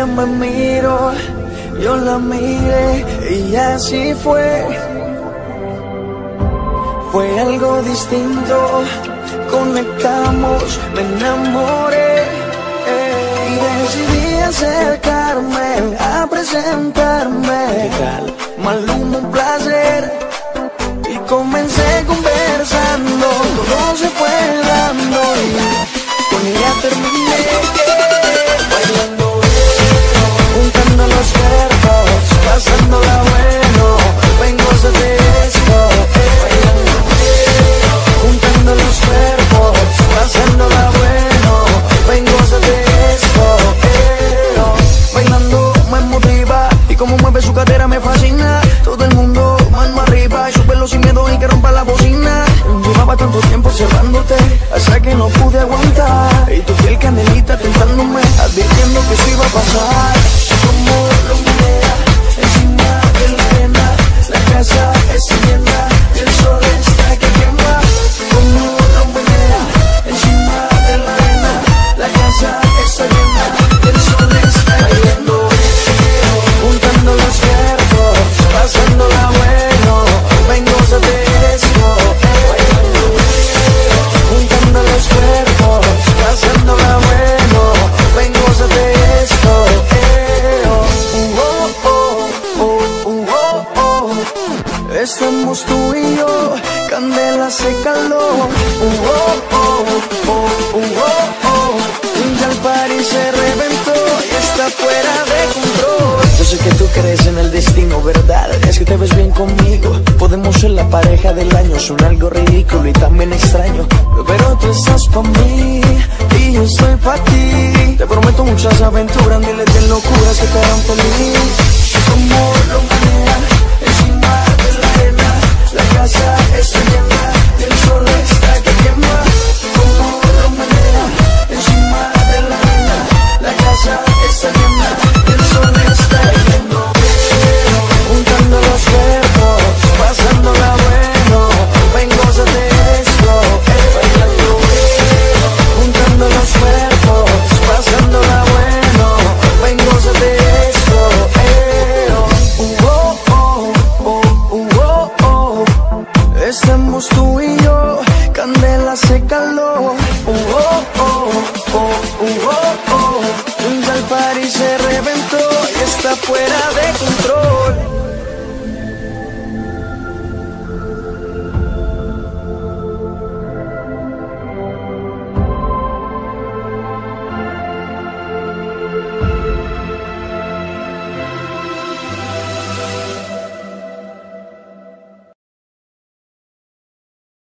me miró, yo la miré y así fue. Fue algo distinto, conectamos, me enamoré y decidí acercarme a presentarme. Maluma, un placer, y comencé conversando, todo se fue dando y con ella terminé bailando, juntando los cuerpos, pasándola bueno, vengo a hacerte esto, bailando, juntando los cuerpos, pasándola bueno, vengo a hacerte esto, bailando me motiva y como mueve su cadera me fascina. Todo el mundo mano arriba y súbelo sin miedo y que rompa la bocina. Llevaba tanto tiempo observándote hasta que no pude aguantar, y tu piel canelita tentándome, advirtiendo que eso iba a pasar. Como lo menea encima de la arena, la casa está llena y el sol está que quema. Como lo menea encima de la arena, la casa está llena y el sol está cayendo. Juntando los cuerpos, pasándola bueno, vengo a hacerte esto, juntando los cuerpos, pasándola bueno, vengo a hacerte esto, estamos tú y yo, candela se caló, ya el party se reventó y está fuera de control. Yo sé que tú crees en el destino, ¿verdad? Es que te ves bien conmigo, podemos ser la pareja del año. Suena algo ridículo y también extraño, pero tú estás pa' mí y yo estoy pa' ti. Te prometo muchas aventuras, miles de locuras que te harán feliz. Como lo maneja encima de la arena, la casa está llena y el sol está que quema. Como lo maneja encima de la arena, la casa está llena y el sol está cayendo. Juntando los cuerpos, pasándola bueno, vengo a hacerte esto, bailando. Juntando los cuerpos, pasándola bueno, vengo a hacerte esto, estamos tú y yo, candela se caló, ya el party se reventó y está fuera de control.